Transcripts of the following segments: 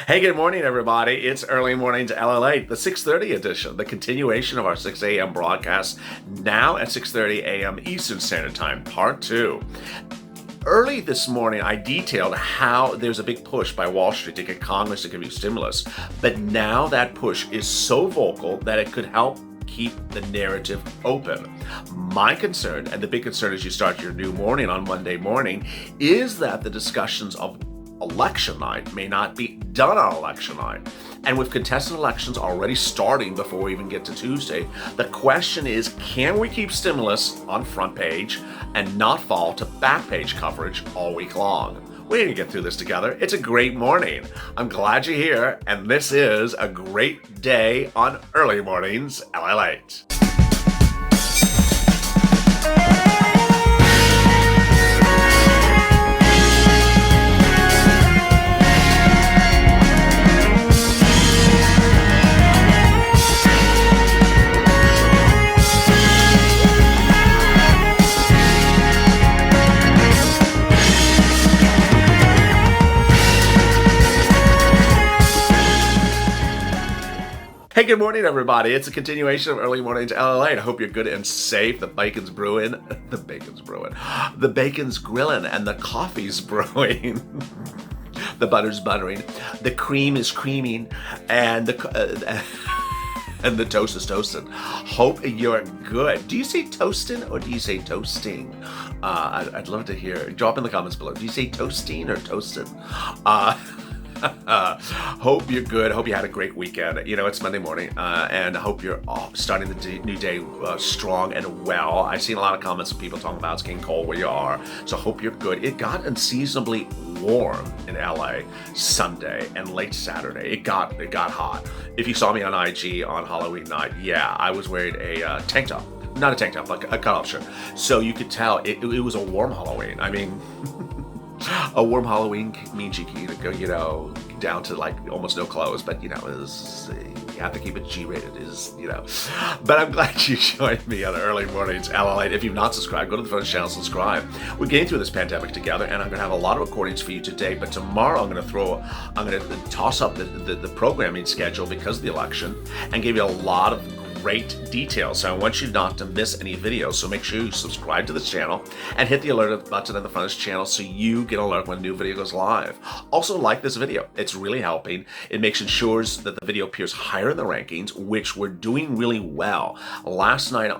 Hey, good morning, everybody. It's early morning to LALATE, the 6:30 edition, the continuation of our 6 a.m. broadcast, now at 6:30 a.m. Eastern Standard Time, part two. Early this morning, I detailed how there's a big push by Wall Street to get Congress to give you stimulus, but now that push is so vocal that it could help keep the narrative open. My concern, and the big concern as you start your new morning on Monday morning, is that the discussions of election night may not be done on election night. And with contested elections already starting before we even get to Tuesday, the question is, can we keep stimulus on front page and not fall to back page coverage all week long? We're going to get through this together. It's a great morning. I'm glad you're here, and this is a great day on early mornings, LALATE. Hey, good morning, everybody. It's a continuation of Early Morning to LALATE. I hope you're good and safe. The bacon's brewing. The bacon's brewing. The bacon's grilling and the coffee's brewing. The butter's buttering. The cream is creaming. And the toast is toasting. Hope you're good. Do you say toasting or do you say toasting? I'd love to hear. Drop in the comments below. Do you say toasting or toasting? Hope you're good. Hope you had a great weekend. You know, it's Monday morning, and I hope you're starting the new day strong and well. I've seen a lot of comments of people talking about it's getting cold where you are, so hope you're good. It got unseasonably warm in LA Sunday and late Saturday. It got hot. If you saw me on IG on Halloween night, yeah, I was wearing a tank top. Not a tank top, like a cutoff shirt. So you could tell it was a warm Halloween. I mean... A warm Halloween means you can go, down to like almost no clothes, but you have to keep it G-rated, But I'm glad you joined me on Early Mornings LALATE. If you've not subscribed, go to the front channel, subscribe. We're getting through this pandemic together, and I'm going to have a lot of recordings for you today. But tomorrow, I'm going to toss up the programming schedule because of the election, and give you a lot of great details. So I want you not to miss any videos. So make sure you subscribe to this channel and hit the alert button at the front of this channel so you get an alert when a new video goes live. Also, like this video. It's really helping. It makes ensures that the video appears higher in the rankings, which we're doing really well. Last night,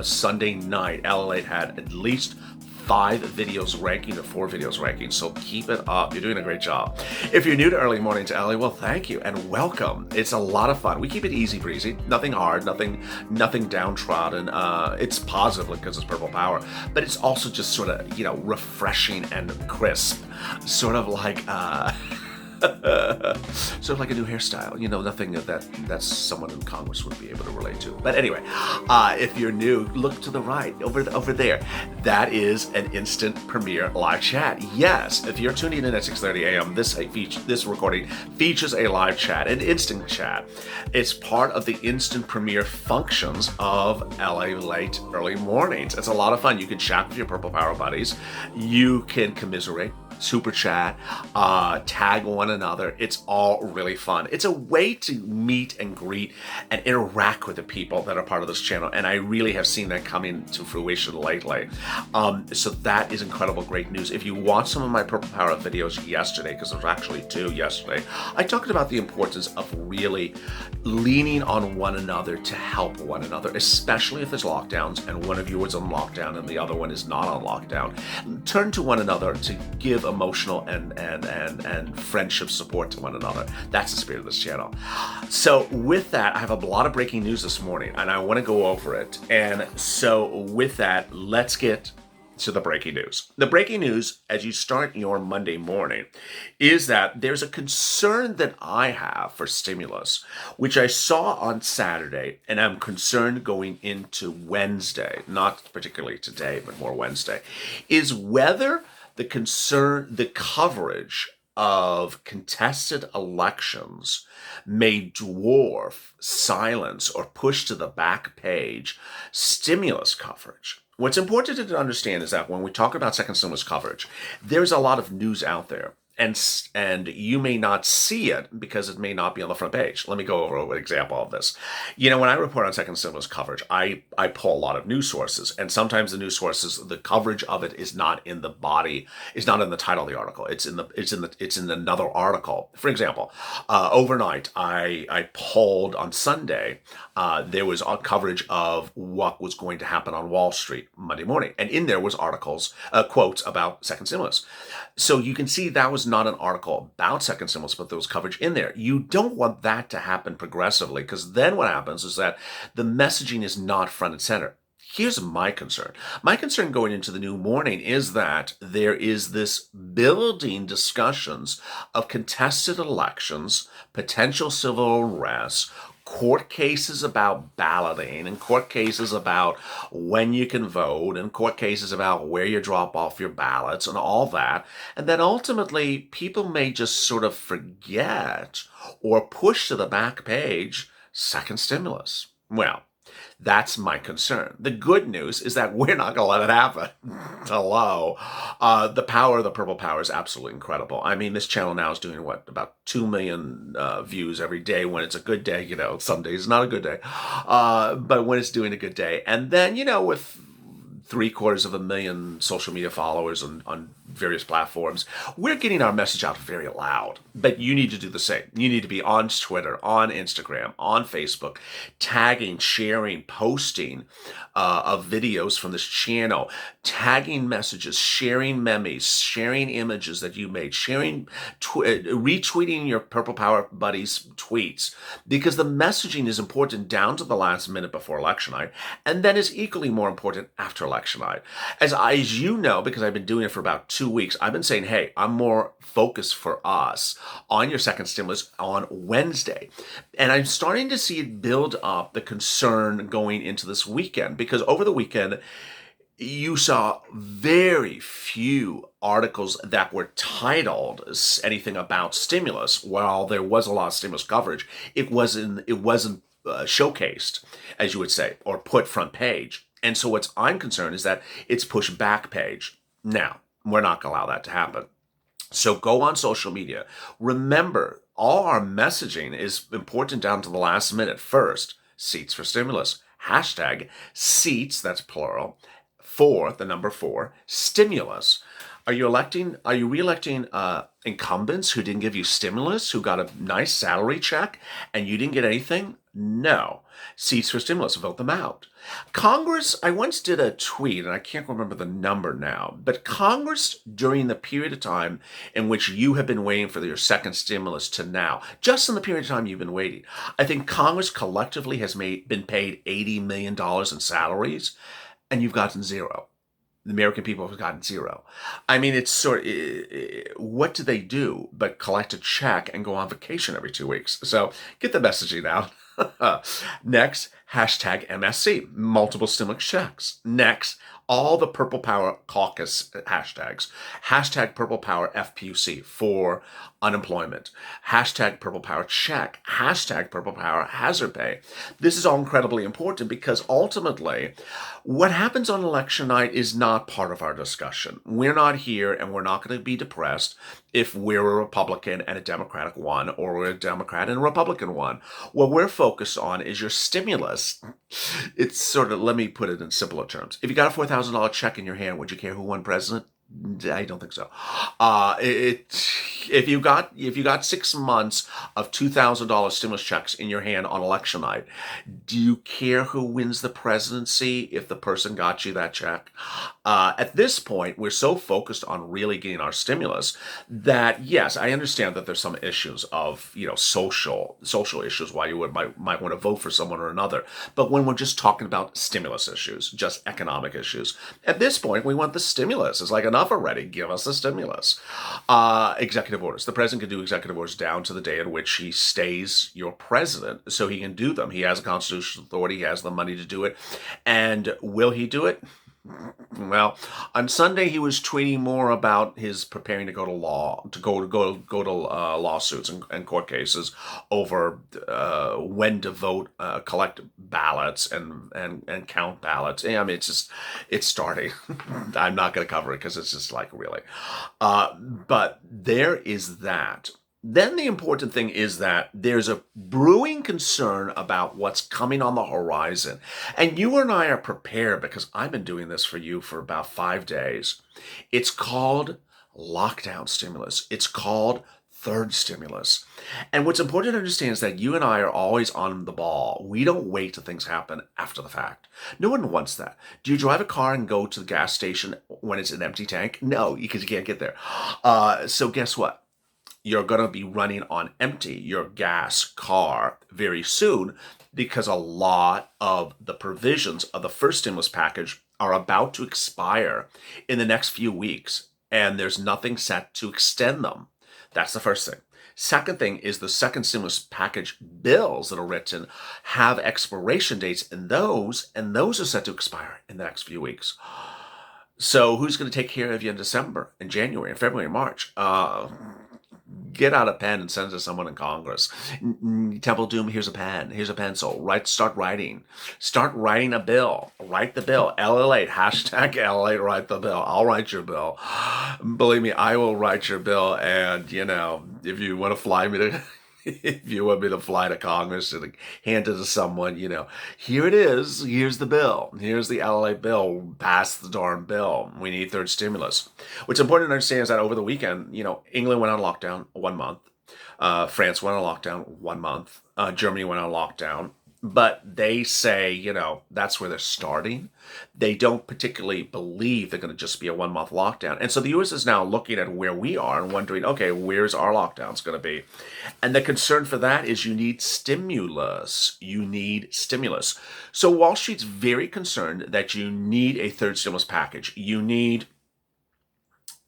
Sunday night, LALATE had at least 5 videos ranking or 4 videos ranking, so keep it up. You're doing a great job. If you're new to Early Morning to LA, well, thank you and welcome. It's a lot of fun. We keep it easy breezy, nothing hard, nothing downtrodden. It's positive because it's Purple Power, but it's also just sort of, refreshing and crisp, sort of like sort of like a new hairstyle, nothing that someone in Congress would be able to relate to. But anyway, if you're new, look to the right, over there. That is an instant premiere live chat. Yes, if you're tuning in at 6:30 a.m., this recording features a live chat, an instant chat. It's part of the instant premiere functions of LALATE Early Mornings. It's a lot of fun. You can chat with your Purple Power buddies. You can commiserate, super chat, tag one another. It's all really fun. It's a way to meet and greet and interact with the people that are part of this channel, and I really have seen that coming to fruition lately. So that is incredible, great news. If you watched some of my Purple Power videos yesterday, because there was actually 2 yesterday, I talked about the importance of really leaning on one another to help one another, especially if there's lockdowns and one of you is on lockdown and the other one is not on lockdown. Turn to one another to give emotional and friendship support to one another. That's the spirit of this channel. So with that, I have a lot of breaking news this morning, and I want to go over it. And so with that, let's get to the breaking news. The breaking news, as you start your Monday morning, is that there's a concern that I have for stimulus, which I saw on Saturday, and I'm concerned going into Wednesday, not particularly today, but more Wednesday, is whether the coverage of contested elections may dwarf, silence, or push to the back page stimulus coverage. What's important to understand is that when we talk about second stimulus coverage, there's a lot of news out there. and you may not see it because it may not be on the front page. Let me go over an example of this. You know, when I report on second stimulus coverage, I pull a lot of news sources, and sometimes the news sources, the coverage of it is not in the body, is not in the title of the article. It's in another article. For example, overnight I polled on Sunday. There was coverage of what was going to happen on Wall Street Monday morning, and in there was articles, quotes about second stimulus. So you can see that was not an article about second stimulus, but there was coverage in there. You don't want that to happen progressively, because then what happens is that the messaging is not front and center. Here's my concern. My concern going into the new morning is that there is this building discussions of contested elections, potential civil unrest, court cases about balloting, and court cases about when you can vote, and court cases about where you drop off your ballots and all that. And then ultimately people may just sort of forget or push to the back page second stimulus. Well, that's my concern. The good news is that we're not going to let it happen. Hello. The power of the purple power is absolutely incredible. I mean, this channel now is doing what, about 2 million views every day when it's a good day. You know, some days it's not a good day. But when it's doing a good day. And then, you know, with 750,000 social media followers on various platforms, we're getting our message out very loud. But you need to do the same. You need to be on Twitter, on Instagram, on Facebook, tagging, sharing, posting of videos from this channel, tagging messages, sharing memes, sharing images that you made, sharing, retweeting your Purple Power buddies' tweets, because the messaging is important down to the last minute before election night, and then is equally more important after election night. As you know, because I've been doing it for about 2 weeks, I've been saying, hey, I'm more focused for us on your second stimulus on Wednesday. And I'm starting to see it build up the concern going into this weekend, because over the weekend, you saw very few articles that were titled anything about stimulus. While there was a lot of stimulus coverage, it wasn't showcased, as you would say, or put front page. And so what I'm concerned is that it's pushed back page. Now, we're not going to allow that to happen. So go on social media. Remember, all our messaging is important down to the last minute. First, seats for stimulus. Hashtag seats, that's plural. The number 4, stimulus. Are you re-electing incumbents who didn't give you stimulus, who got a nice salary check, and you didn't get anything? No. Seats for stimulus, vote them out. Congress, I once did a tweet, and I can't remember the number now, but Congress, during the period of time in which you have been waiting for your second stimulus to now, just in the period of time you've been waiting, I think Congress collectively has been paid $80 million in salaries, and you've gotten zero. The American people have gotten zero. I mean, it's sort of, what do they do but collect a check and go on vacation every 2 weeks? So get the messaging out. Next, hashtag MSC, multiple stimulus checks. Next, all the Purple Power caucus hashtags. Hashtag Purple Power FPUC for unemployment. Hashtag Purple Power check. Hashtag Purple Power hazard pay. This is all incredibly important, because ultimately what happens on election night is not part of our discussion. We're not here, and we're not going to be depressed if we're a Republican and a Democratic one, or we're a Democrat and a Republican one. What we're focused on is your stimulus. It's sort of, let me put it in simpler terms. If you got a $4,000 check in your hand, would you care who won president? I don't think so. If you got 6 months of $2,000 stimulus checks in your hand on election night, do you care who wins the presidency if the person got you that check? At this point, we're so focused on really getting our stimulus that, yes, I understand that there's some issues of, you know, social issues why you might want to vote for someone or another. But when we're just talking about stimulus issues, just economic issues, at this point, we want the stimulus. It's like, enough already. Give us the stimulus. Executive orders. The president can do executive orders down to the day in which he stays your president, so he can do them. He has a constitutional authority. He has the money to do it. And will he do it? Well, on Sunday he was tweeting more about his preparing to go to law, to lawsuits and court cases over when to vote, collect ballots and count ballots. I mean, it's starting. I'm not going to cover it because it's just like really. But there is that. Then the important thing is that there's a brewing concern about what's coming on the horizon. And you and I are prepared because I've been doing this for you for about 5 days. It's called lockdown stimulus. It's called third stimulus. And what's important to understand is that you and I are always on the ball. We don't wait till things happen after the fact. No one wants that. Do you drive a car and go to the gas station when it's an empty tank? No, because you can't get there. So guess what? You're going to be running on empty, your gas car, very soon because a lot of the provisions of the first stimulus package are about to expire in the next few weeks, and there's nothing set to extend them. That's the first thing. Second thing is the second stimulus package bills that are written have expiration dates in those, and those are set to expire in the next few weeks. So who's going to take care of you in December, in January, in February, March? Get out a pen and send it to someone in Congress. Temple Doom, here's a pen. Here's a pencil. Start writing. Start writing a bill. Write the bill. LALATE. Hashtag LALATE. Write the bill. I'll write your bill. Believe me, I will write your bill. And, if you want to fly me to... If you want me to fly to Congress and hand it to someone, here it is. Here's the bill. Here's the LA bill. Pass the darn bill. We need third stimulus. What's important to understand is that over the weekend, England went on lockdown 1 month. France went on lockdown 1 month. Germany went on lockdown. But they say, that's where they're starting. They don't particularly believe they're going to just be a 1 month lockdown. And so the U.S. is now looking at where we are and wondering, okay, where's our lockdowns going to be? And the concern for that is you need stimulus. You need stimulus. So Wall Street's very concerned that you need a third stimulus package. You need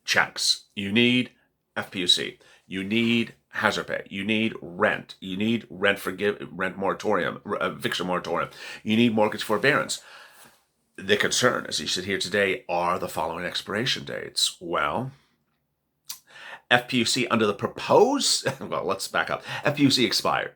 checks. You need FPUC. You need hazard pay. You need rent. You need rent moratorium, eviction moratorium. You need mortgage forbearance. The concern, as you sit here today, are the following expiration dates. Well, FPUC under the proposed, well, let's back up. FPUC expired.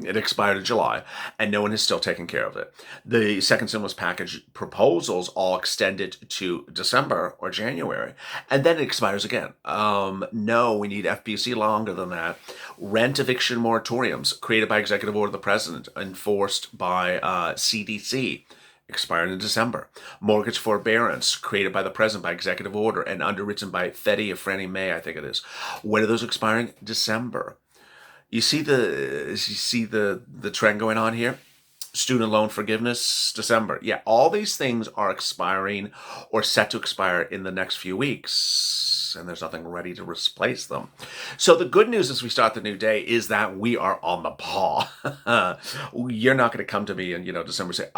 It expired in July, and no one has still taken care of it. The second stimulus package proposals all extended to December or January, and then it expires again. No, we need FPUC longer than that. Rent eviction moratoriums created by executive order of the president, enforced by CDC. Expired in December. Mortgage forbearance created by the president by executive order and underwritten by Freddie or Fannie Mae, I think it is. When are those expiring? December. You see the trend going on here? Student loan forgiveness, December. Yeah, all these things are expiring or set to expire in the next few weeks, and there's nothing ready to replace them. So the good news as we start the new day is that we are on the ball. You're not going to come to me in December and say,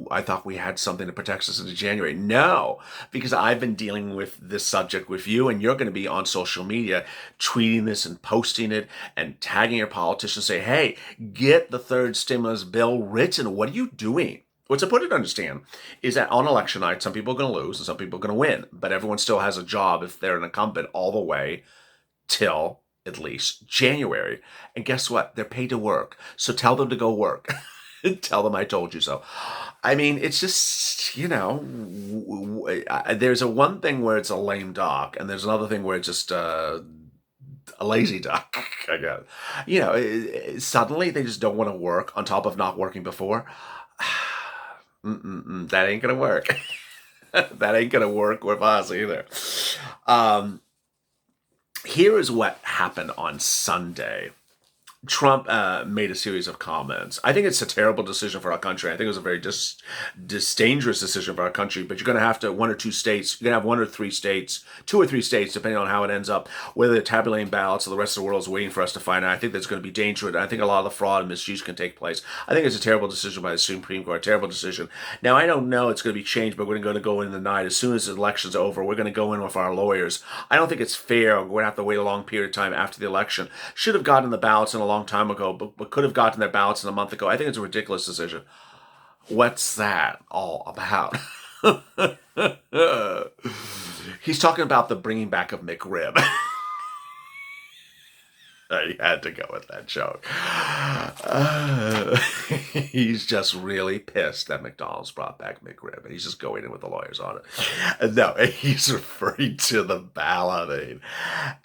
I thought we had something to protect us into January. No, because I've been dealing with this subject with you, and you're going to be on social media tweeting this and posting it and tagging your politicians, say, hey, get the third stimulus bill written. What are you doing? What's important to understand is that on election night, some people are going to lose and some people are going to win, but everyone still has a job if they're an incumbent all the way till at least January. And guess what? They're paid to work. So tell them to go work. Tell them I told you so. I mean, it's just, there's a one thing where it's a lame duck, and there's another thing where it's just a lazy duck, I guess. Suddenly they just don't want to work on top of not working before. That ain't gonna work. That ain't gonna work with us either. Here is what happened on Sunday. Trump made a series of comments. I think it's a terrible decision for our country. I think it was a very dangerous decision for our country, but you're going to have to, 1 or 2 states, you're going to have 1 or 3 states, 2 or 3 states, depending on how it ends up, whether they're tabulating ballots or the rest of the world is waiting for us to find out. I think that's going to be dangerous. I think a lot of the fraud and misuse can take place. I think it's a terrible decision by the Supreme Court, a terrible decision. Now, I don't know it's going to be changed, but we're going to go in the night. As soon as the election's over, we're going to go in with our lawyers. I don't think it's fair. We're going to have to wait a long period of time after the election. Should have gotten the ballots in a long time ago, but could have gotten their ballots in a month ago. I think it's a ridiculous decision. What's that all about? He's talking about the bringing back of McRib. I had to go with that joke. He's just really pissed that McDonald's brought back McRib, and he's just going in with the lawyers on it. No, he's referring to the balloting.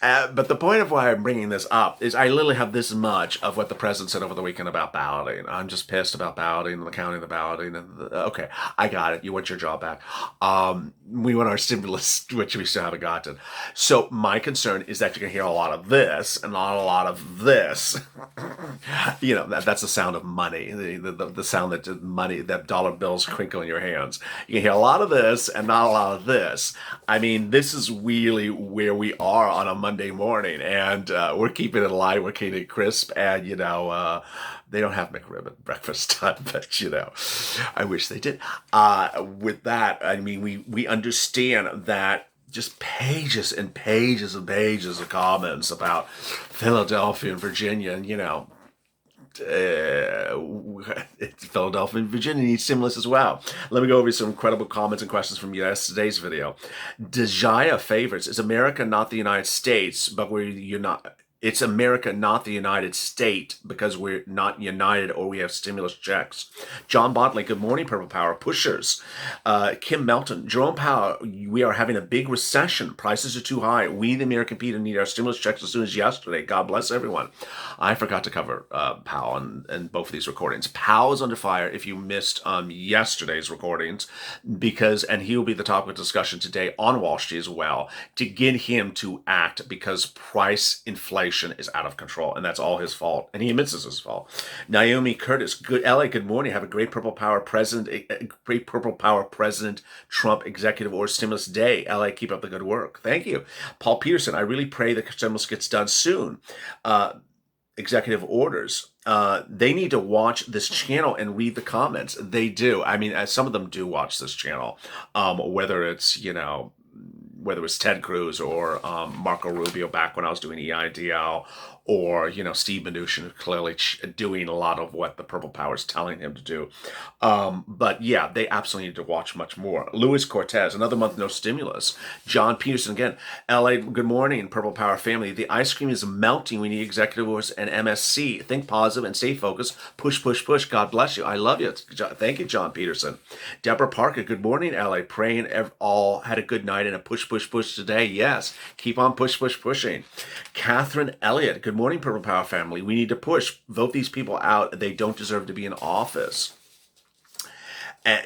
But the point of why I'm bringing this up is I literally have this much of what the president said over the weekend about balloting. I'm just pissed about balloting and the counting of the balloting. Okay, I got it. You want your job back. We want our stimulus, which we still haven't gotten. So my concern is that you're going to hear a lot of this and not a lot of this. You know, that's the sound of money, the sound that money, that dollar bills crinkle in your hands. You can hear a lot of this and not a lot of this. I mean, this is really where we are on a Monday morning, and we're keeping it light, we're keeping it crisp, and you know, they don't have McRib at breakfast time, but you know, I wish they did. With that, I mean, we understand that just pages and pages and pages of comments about Philadelphia and Virginia, and you know, Philadelphia and Virginia need stimulus as well. Let me go over some incredible comments and questions from yesterday's video. Dejaya favorites. Is America not the United States, but you're not. It's America, not the United States, because we're not united or we have stimulus checks. John Botley, good morning, Purple Power Pushers. Kim Melton, Jerome Powell, we are having a big recession. Prices are too high. We, the American people, need our stimulus checks as soon as yesterday. God bless everyone. I forgot to cover Powell in both of these recordings. Powell is under fire if you missed yesterday's recordings, and he will be the topic of discussion today on Wall Street as well, to get him to act, because price inflation is out of control, and that's all his fault, and he admits it's his fault. Naomi Curtis, good LA, good morning. Have a great Purple Power President Trump executive or stimulus day. LA, keep up the good work. Thank you. Paul Peterson, I really pray the stimulus gets done soon. Executive orders. They need to watch this channel and read the comments. They do. I mean, some of them do watch this channel, whether it's, you know, whether it was Ted Cruz or Marco Rubio back when I was doing EIDL, or, you know, Steve Mnuchin, clearly doing a lot of what the Purple Power is telling him to do. But yeah, they absolutely need to watch much more. Luis Cortez, another month no stimulus. John Peterson again. LA, good morning, Purple Power family. The ice cream is melting. We need executive orders and MSC. Think positive and stay focused. Push, push, push. God bless you. I love you. Thank you, John Peterson. Deborah Parker, good morning, LA. Praying all had a good night and a push, push, push today. Yes, keep on push, push, pushing. Catherine Elliott, good morning, Purple Power family. We need to push. Vote these people out. They don't deserve to be in office.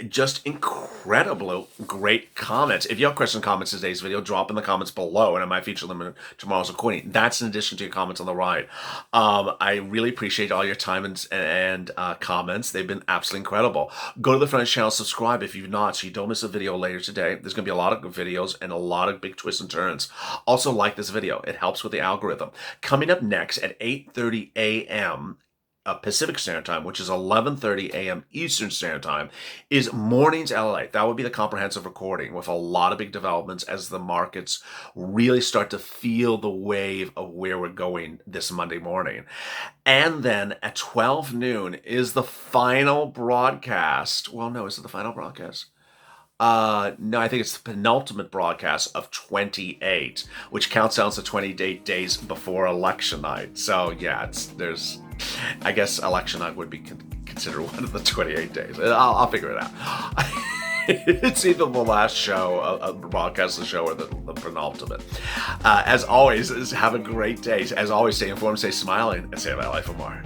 Just incredible, great comments. If you have questions and comments in today's video, drop in the comments below, and I might feature them in tomorrow's recording. That's in addition to your comments on the right. I really appreciate all your time and comments. They've been absolutely incredible. Go to the front channel, subscribe if you've not, so you don't miss a video later today. There's going to be a lot of good videos and a lot of big twists and turns. Also, like this video. It helps with the algorithm. Coming up next at 8:30 a.m., Pacific Standard Time, which is 11:30 a.m. Eastern Standard Time, is Mornings LA. That would be the comprehensive recording with a lot of big developments as the markets really start to feel the wave of where we're going this Monday morning. And then at 12 noon is the final broadcast. Well, no, is it the final broadcast? No, I think it's the penultimate broadcast of 28, which counts down to 28 days before election night. So yeah, I guess election night would be considered one of the 28 days. I'll figure it out. It's either the last show, broadcast of the show, or the penultimate. As always, have a great day. As always, stay informed, stay smiling, and stay in LA for more.